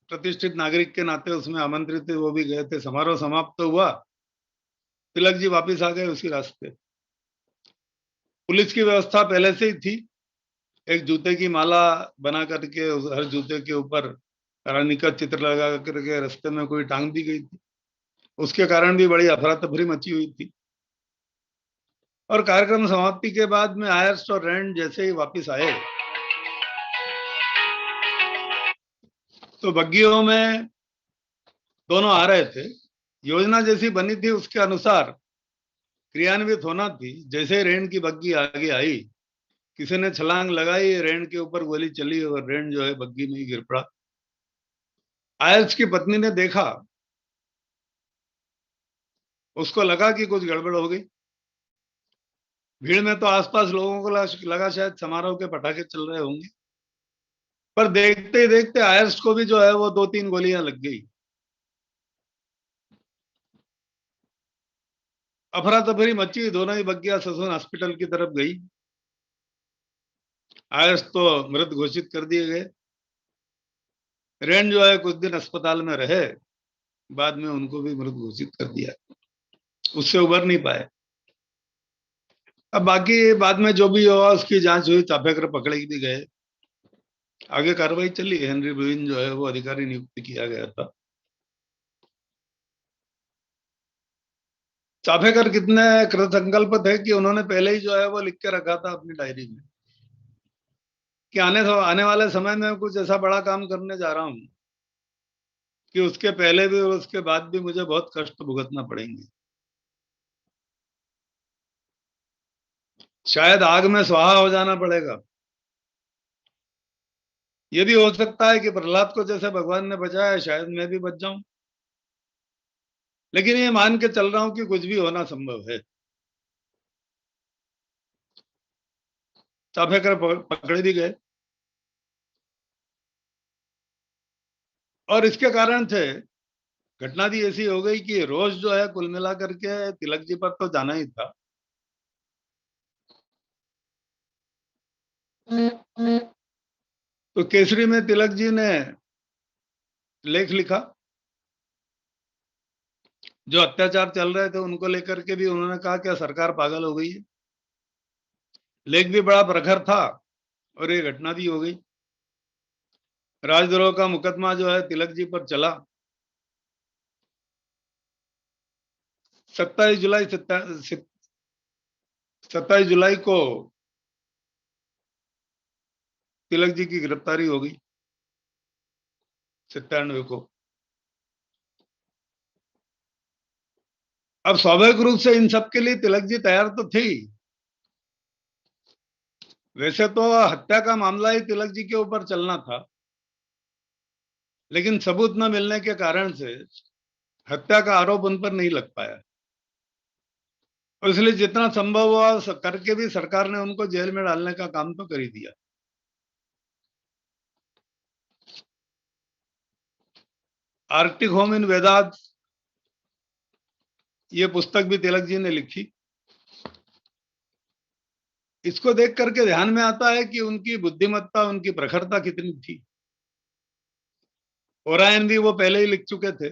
प्रतिष्ठित नागरिक के नाते उसमें आमंत्रित थे, वो भी गए थे। समारोह समाप्त तो हुआ, तिलक जी वापिस आ गए उसी रास्ते। पुलिस की व्यवस्था पहले से ही थी, एक जूते की माला बना करके हर जूते के ऊपर रानी का चित्र लगा करके रास्ते में कोई टांग दी गई थी। उसके कारण भी बड़ी अफरा तफरी मची हुई थी। और कार्यक्रम समाप्ति के बाद में आयर्स और रैंड जैसे ही वापिस आए तो बग्गियों में दोनों आ रहे थे। योजना जैसी बनी थी उसके अनुसार क्रियान्वित होना थी। जैसे रैंड की बग्गी आगे आई किसी ने छलांग लगाई, रेंड के ऊपर गोली चली और रेंड जो है बग्गी में ही गिर पड़ा। आयर्स की पत्नी ने देखा, उसको लगा कि कुछ गड़बड़ हो गई। भीड़ में तो आसपास लोगों को लगा शायद समारोह के पटाखे चल रहे होंगे, पर देखते ही देखते आयर्स को भी जो है वो 2-3 गोलियां लग गई। अफरा तफरी मची, दोनों ही बग्गियां ससून हॉस्पिटल की तरफ गई। आयर्स तो मृत घोषित कर दिए गए। रेंड जो है कुछ दिन अस्पताल में रहे, बाद में उनको भी मृत घोषित कर दिया, उससे उबर नहीं पाए। अब बाकी बाद में जो भी हुआ उसकी जांच हुई, चापेकर पकड़े भी गए, आगे कार्रवाई चली। हेनरी ब्रुइन जो है वो अधिकारी नियुक्त किया गया था। चापेकर कितने कृतसंकल्प थे कि उन्होंने पहले ही जो है वो लिख के रखा था अपनी डायरी में कि आने वाले समय में कुछ ऐसा बड़ा काम करने जा रहा हूं कि उसके पहले भी और उसके बाद भी मुझे बहुत कष्ट भुगतना पड़ेंगे। शायद आग में स्वाहा हो जाना पड़ेगा। ये भी हो सकता है कि प्रहलाद को जैसे भगवान ने बचाया, शायद मैं भी बच जाऊं। लेकिन ये मान के चल रहा हूं कि कुछ भी होना संभव है। चापेकर पकड़े भी गए और इसके कारण थे घटना भी ऐसी हो गई कि रोज जो है कुल मिला करके तिलक जी पर तो जाना ही था। तो केसरी में तिलक जी ने लेख लिखा, जो अत्याचार चल रहे थे उनको लेकर के भी उन्होंने कहा क्या सरकार पागल हो गई है। लेख भी बड़ा प्रखर था और ये घटना भी हो गई। राजद्रोह का मुकदमा जो है तिलक जी पर चला। 27 जुलाई 27 जुलाई को तिलक जी की गिरफ्तारी हो गई, 97 को। अब स्वाभाविक रूप से इन सब के लिए तिलक जी तैयार तो थे ही। वैसे तो हत्या का मामला ही तिलक जी के ऊपर चलना था, लेकिन सबूत न मिलने के कारण से हत्या का आरोप उन पर नहीं लग पाया और इसलिए जितना संभव हुआ करके भी सरकार ने उनको जेल में डालने का काम तो कर ही दिया। आर्कटिक होम इन वेदांत, ये पुस्तक भी तिलक जी ने लिखी। इसको देख करके ध्यान में आता है कि उनकी बुद्धिमत्ता, उनकी प्रखरता कितनी थी। ओरायन भी वो पहले ही लिख चुके थे।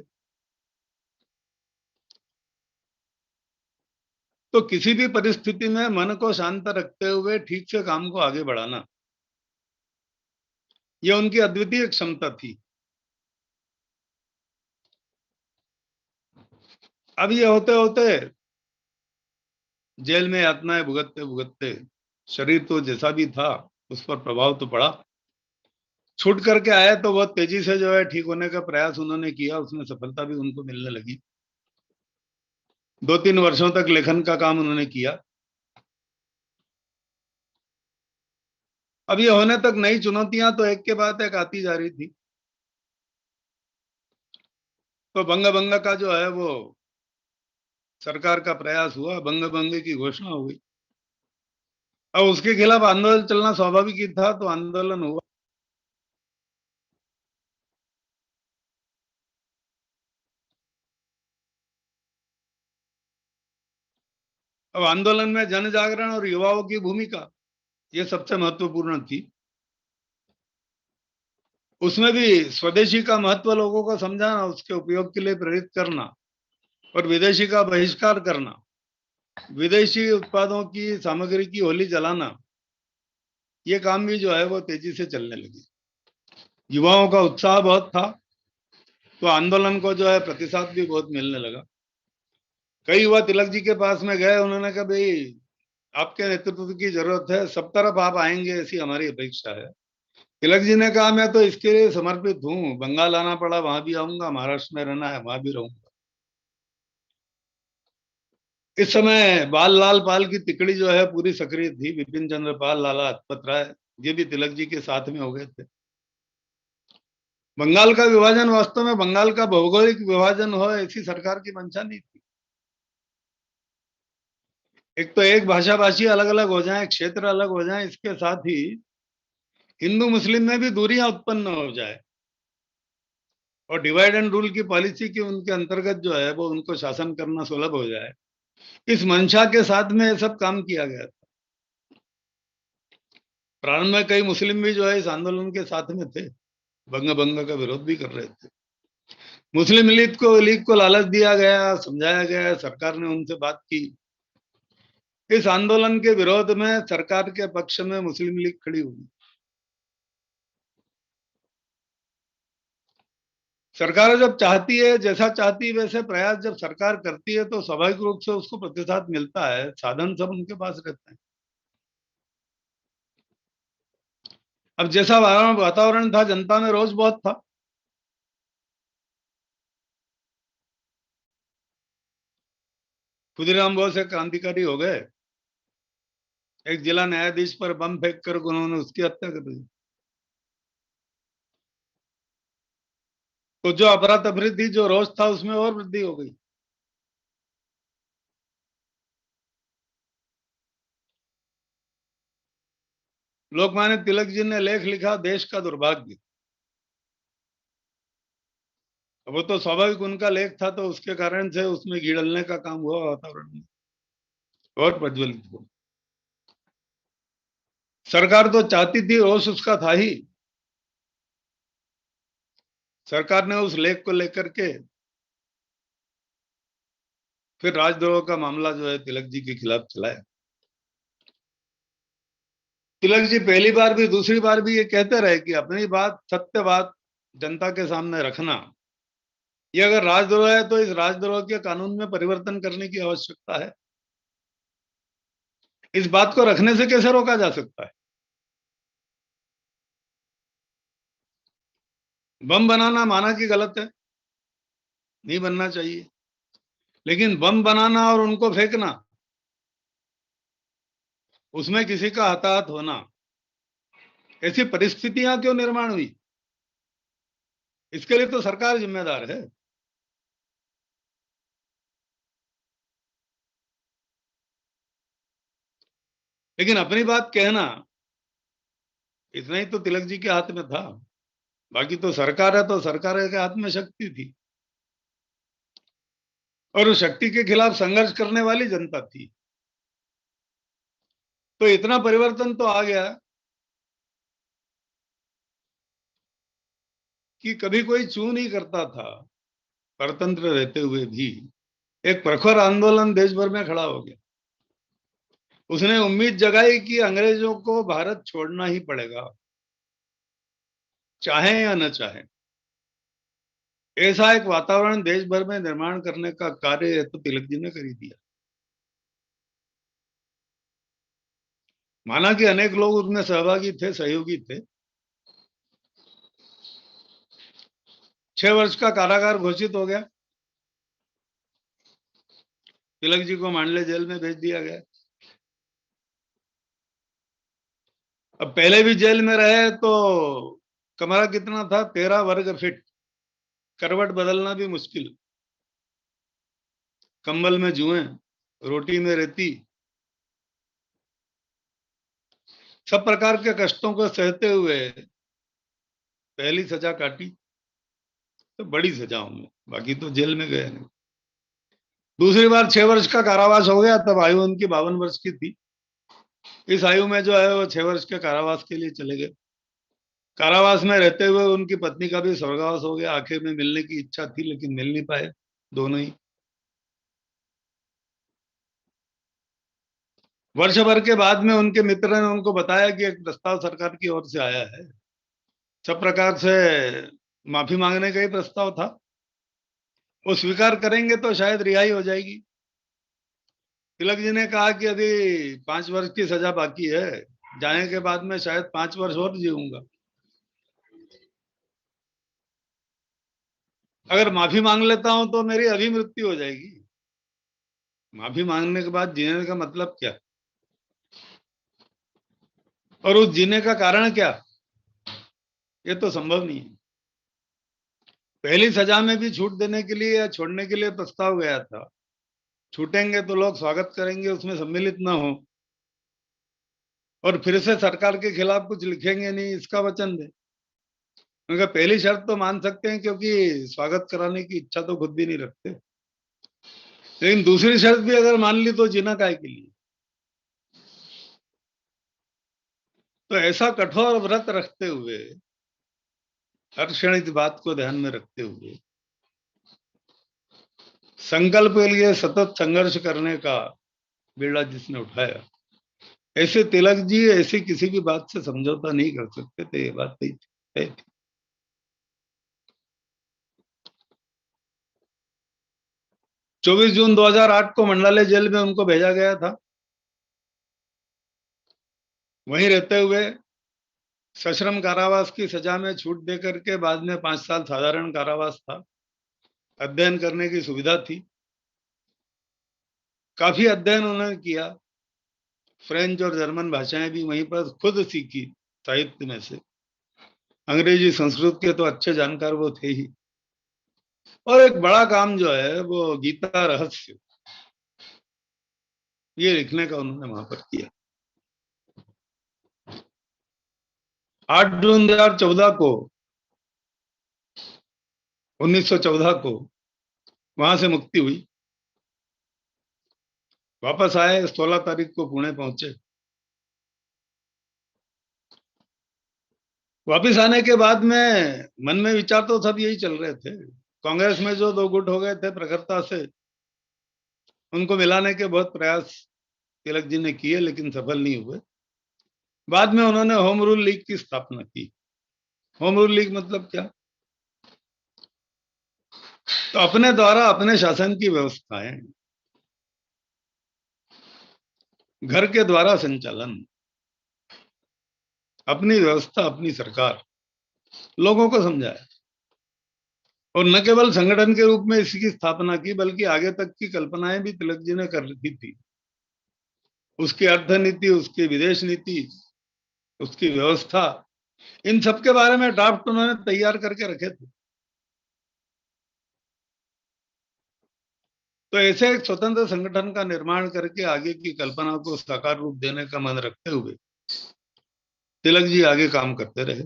तो किसी भी परिस्थिति में मन को शांत रखते हुए ठीक से काम को आगे बढ़ाना, यह उनकी अद्वितीय क्षमता थी। अब ये होते होते जेल में यातनाएं भुगतते भुगतते शरीर तो जैसा भी था उस पर प्रभाव तो पड़ा। छूट करके आए तो बहुत तेजी से जो है ठीक होने का प्रयास उन्होंने किया, उसमें सफलता भी उनको मिलने लगी। 2-3 वर्षों तक लेखन का काम उन्होंने किया। अब ये होने तक नई चुनौतियां तो एक के बाद एक आती जा रही थी। तो बंग भंग का जो है वो सरकार का प्रयास हुआ, बंग भंग की घोषणा हो गई। अब उसके खिलाफ आंदोलन चलना स्वाभाविक ही था, तो आंदोलन हुआ। अब आंदोलन में जन जागरण और युवाओं की भूमिका ये सबसे महत्वपूर्ण थी। उसमें भी स्वदेशी का महत्व लोगों को समझाना, उसके उपयोग के लिए प्रेरित करना और विदेशी का बहिष्कार करना, विदेशी उत्पादों की सामग्री की होली जलाना, ये काम भी जो है वो तेजी से चलने लगी। युवाओं का उत्साह बहुत था, तो आंदोलन को जो है प्रतिसाद भी बहुत मिलने लगा। कई युवा तिलक जी के पास में गए, उन्होंने कहा भाई आपके नेतृत्व की जरूरत है, सब तरफ आप आएंगे ऐसी हमारी अपेक्षा है। तिलक जी ने कहा मैं तो इसके लिए समर्पित हूँ, बंगाल आना पड़ा वहां भी आऊंगा, महाराष्ट्र में रहना है वहां भी रहूंगा। इस समय बाल लाल पाल की तिकड़ी जो है पूरी सक्रिय थी। विपिन चंद्र पाल, लाला लाजपत राय, ये भी तिलक जी के साथ में हो गए थे। बंगाल का विभाजन, वास्तव में बंगाल का भौगोलिक विभाजन हो, ऐसी सरकार की मंशा नहीं थी। एक तो एक भाषा भाषी अलग अलग हो जाए, क्षेत्र अलग हो जाए, इसके साथ ही हिंदू मुस्लिम में भी दूरियां उत्पन्न हो जाए और डिवाइड एंड रूल की पॉलिसी की उनके अंतर्गत जो है वो उनको शासन करना सुलभ हो जाए, इस मंशा के साथ में ये सब काम किया गया था। प्रारंभ में कई मुस्लिम भी जो है इस आंदोलन के साथ में थे, बंग भंग का विरोध भी कर रहे थे। मुस्लिम लीग को लालच दिया गया, समझाया गया, सरकार ने उनसे बात की। इस आंदोलन के विरोध में सरकार के पक्ष में मुस्लिम लीग खड़ी हुई। सरकार जब चाहती है, जैसा चाहती है वैसे प्रयास जब सरकार करती है तो स्वाभाविक रूप से उसको प्रतिसाद मिलता है, साधन सब उनके पास रहते हैं। अब जैसा वातावरण था, जनता में रोष बहुत था। खुदीराम बोस एक क्रांतिकारी हो गए, एक जिला न्यायाधीश पर बम फेंक कर उन्होंने उसकी हत्या कर दी। तो जो अफरा तफरी थी, जो रोष था, उसमें और वृद्धि हो गई। लोकमान्य तिलक जी ने लेख लिखा, देश का दुर्भाग्य। वो तो स्वाभाविक उनका लेख था, तो उसके कारण से उसमें घी डलने का काम हुआ वातावरण में, और प्रज्वलित हुआ। सरकार तो चाहती थी, रोष उसका था ही। सरकार ने उस लेख को लेकर के फिर राजद्रोह का मामला जो है तिलक जी के खिलाफ चलाया। तिलक जी पहली बार भी दूसरी बार भी ये कहते रहे कि अपनी बात, सत्य बात जनता के सामने रखना, ये अगर राजद्रोह है तो इस राजद्रोह के कानून में परिवर्तन करने की आवश्यकता है। इस बात को रखने से कैसे रोका जा सकता है? बम बनाना माना कि गलत है, नहीं बनना चाहिए, लेकिन बम बनाना और उनको फेंकना, उसमें किसी का हताहत होना, ऐसी परिस्थितियां क्यों निर्माण हुई? इसके लिए तो सरकार जिम्मेदार है। लेकिन अपनी बात कहना, इतना ही तो तिलक जी के हाथ में था। बाकी तो सरकार है, तो सरकार के हाथ में शक्ति थी, और उस शक्ति के खिलाफ संघर्ष करने वाली जनता थी। तो इतना परिवर्तन तो आ गया कि कभी कोई चू नहीं करता था, परतंत्र रहते हुए भी एक प्रखर आंदोलन देश भर में खड़ा हो गया। उसने उम्मीद जगाई कि अंग्रेजों को भारत छोड़ना ही पड़ेगा, चाहे या न चाहे। ऐसा एक वातावरण देश भर में निर्माण करने का कार्य तो तिलक जी ने कर ही दिया। माना कि अनेक लोग उसमें सहभागी थे, सहयोगी थे। 6 वर्ष का कारागार घोषित हो गया। तिलक जी को मांडले जेल में भेज दिया गया। अब पहले भी जेल में रहे तो कमरा कितना था? 13 वर्ग फीट। करवट बदलना भी मुश्किल, कंबल में जुएं, रोटी में रेती, सब प्रकार के कष्टों को सहते हुए पहली सजा काटी, तो बड़ी सजाओं में, बाकी तो जेल में गए नहीं। दूसरी बार 6 वर्ष का कारावास हो गया, तब आयु उनकी 52 वर्ष की थी। इस आयु में जो है वो 6 वर्ष के कारावास के लिए चले गए। कारावास में रहते हुए उनकी पत्नी का भी स्वर्गवास हो गया। आखिर में मिलने की इच्छा थी, लेकिन मिल नहीं पाए दोनों ही। वर्ष भर के बाद में उनके मित्र ने उनको बताया कि एक प्रस्ताव सरकार की ओर से आया है। सब प्रकार से माफी मांगने का ही प्रस्ताव था। वो स्वीकार करेंगे तो शायद रिहाई हो जाएगी। तिलक जी ने कहा कि अभी 5 वर्ष की सजा बाकी है, जाने के बाद में शायद 5 वर्ष और जीऊंगा। अगर माफी मांग लेता हूं तो मेरी अभी मृत्यु हो जाएगी। माफी मांगने के बाद जीने का मतलब क्या, और उस जीने का कारण क्या, ये तो संभव नहीं है। पहली सजा में भी छूट देने के लिए या छोड़ने के लिए प्रस्ताव गया था, छूटेंगे तो लोग स्वागत करेंगे, उसमें सम्मिलित ना हो, और फिर से सरकार के खिलाफ कुछ लिखेंगे नहीं, इसका वचन दे। उनका पहली शर्त तो मान सकते हैं क्योंकि स्वागत कराने की इच्छा तो खुद भी नहीं रखते, लेकिन दूसरी शर्त भी अगर मान ली तो जीना काहे के लिए। तो ऐसा कठोर व्रत रखते हुए, हर क्षण इस बात को ध्यान में रखते हुए, संकल्प के लिए सतत संघर्ष करने का बीड़ा जिसने उठाया, ऐसे तिलक जी ऐसी किसी भी बात से समझौता नहीं कर सकते थे, ये बात नहीं थी। 24 जून 2008 को मंडाले जेल में उनको भेजा गया था। वहीं रहते हुए सश्रम कारावास की सजा में छूट दे करके बाद में 5 साल साधारण कारावास था। अध्ययन करने की सुविधा थी, काफी अध्ययन उन्होंने किया, फ्रेंच और जर्मन भाषाएं भी वहीं पर खुद सीखी साहित्य में से। अंग्रेजी संस्कृत के तो अच्छे जानकार वो थे ही, और एक बड़ा काम जो है वो गीता रहस्य, ये लिखने का उन्होंने वहां पर किया। 8 जून 2014 को 1914 को वहां से मुक्ति हुई। वापस आए, 16 तारीख को पुणे पहुंचे। वापस आने के बाद में मन में विचार तो सब यही चल रहे थे। कांग्रेस में जो 2 गुट हो गए थे प्रखरता से, उनको मिलाने के बहुत प्रयास तिलक जी ने किए, लेकिन सफल नहीं हुए। बाद में उन्होंने होम रूल लीग की स्थापना की। होम रूल लीग मतलब क्या, तो अपने द्वारा अपने शासन की व्यवस्थाएं, घर के द्वारा संचालन, अपनी व्यवस्था, अपनी सरकार, लोगों को समझाया। और न केवल संगठन के रूप में इसकी स्थापना की, बल्कि आगे तक की कल्पनाएं भी तिलक जी ने कर रखी थी। उसकी अर्थनीति, उसकी विदेश नीति, उसकी व्यवस्था, इन सब के बारे में ड्राफ्ट उन्होंने तैयार करके रखे थे। तो ऐसे एक स्वतंत्र संगठन का निर्माण करके आगे की कल्पना को साकार रूप देने का मन रखते हुए तिलक जी आगे काम करते रहे।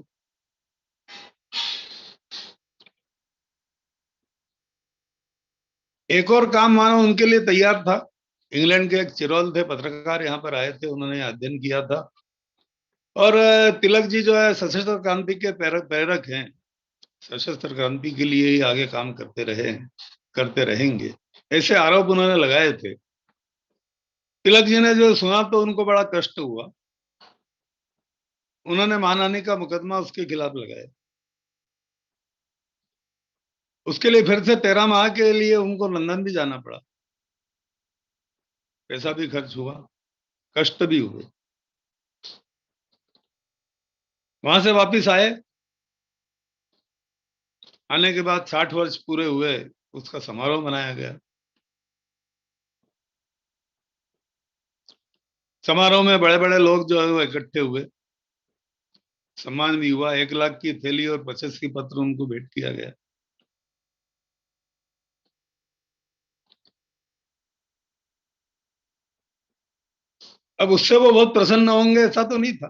एक और काम मानो उनके लिए तैयार था। इंग्लैंड के एक चिरोल थे, पत्रकार यहाँ पर आए थे, उन्होंने अध्ययन किया था। और तिलक जी जो है सशस्त्र क्रांति के प्रेरक हैं, सशस्त्र क्रांति के लिए ही आगे काम करते रहे, करते रहेंगे, ऐसे आरोप उन्होंने लगाए थे। तिलक जी ने जो सुना तो उनको बड़ा कष्ट हुआ। उन्होंने मानहानि का मुकदमा उसके खिलाफ लगाया। उसके लिए फिर से 13 माह के लिए उनको लंदन भी जाना पड़ा, पैसा भी खर्च हुआ, कष्ट भी हुए। वहां से वापिस आए, आने के बाद 60 वर्ष पूरे हुए, उसका समारोह मनाया गया। समारोह में बड़े बड़े लोग जो है वो इकट्ठे हुए, सम्मान भी हुआ। 1 लाख की थैली और 85 पत्र उनको भेंट किया गया। अब उससे वो बहुत प्रसन्न होंगे ऐसा तो नहीं था,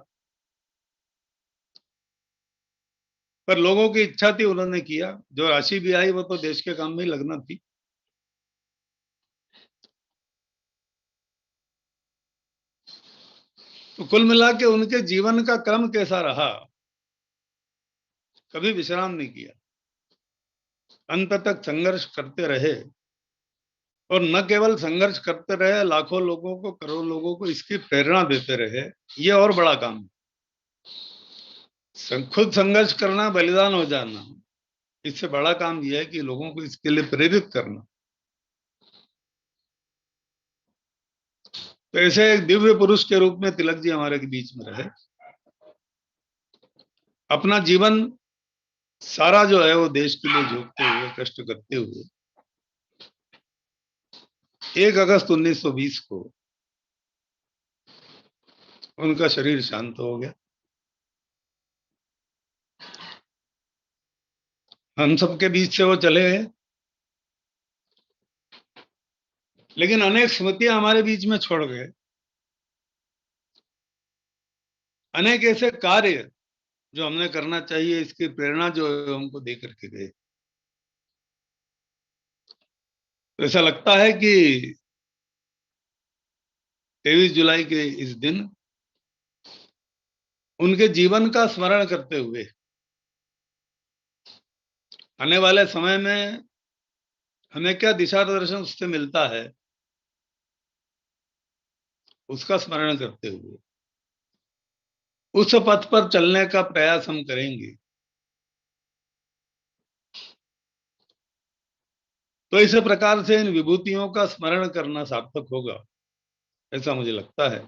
पर लोगों की इच्छा थी, उन्होंने किया। जो राशि भी आई वो तो देश के काम में ही लगना थी। तो कुल मिला के उनके जीवन का क्रम कैसा रहा, कभी विश्राम नहीं किया, अंत तक संघर्ष करते रहे। और न केवल संघर्ष करते रहे, लाखों लोगों को, करोड़ों लोगों को इसकी प्रेरणा देते रहे। ये और बड़ा काम है। खुद संघर्ष करना, बलिदान हो जाना, इससे बड़ा काम यह है कि लोगों को इसके लिए प्रेरित करना। तो ऐसे एक दिव्य पुरुष के रूप में तिलक जी हमारे के बीच में रहे। अपना जीवन सारा जो है वो देश के लिए झोंकते हुए, कष्ट करते हुए 1 अगस्त 1920 को उनका शरीर शांत हो गया। हम सबके बीच से वो चले गए, लेकिन अनेक स्मृतियां हमारे बीच में छोड़ गए, अनेक ऐसे कार्य जो हमने करना चाहिए, इसकी प्रेरणा जो हमको दे करके गए। तो ऐसा लगता है कि 23 जुलाई के इस दिन उनके जीवन का स्मरण करते हुए आने वाले समय में हमें क्या दिशा दर्शन उससे मिलता है, उसका स्मरण करते हुए उस पथ पर चलने का प्रयास हम करेंगे। तो इस प्रकार से इन विभूतियों का स्मरण करना सार्थक होगा, ऐसा मुझे लगता है।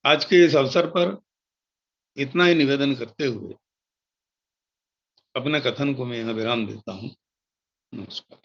आज के इस अवसर पर इतना ही निवेदन करते हुए अपने कथन को मैं यहाँ विराम देता हूँ। नमस्कार।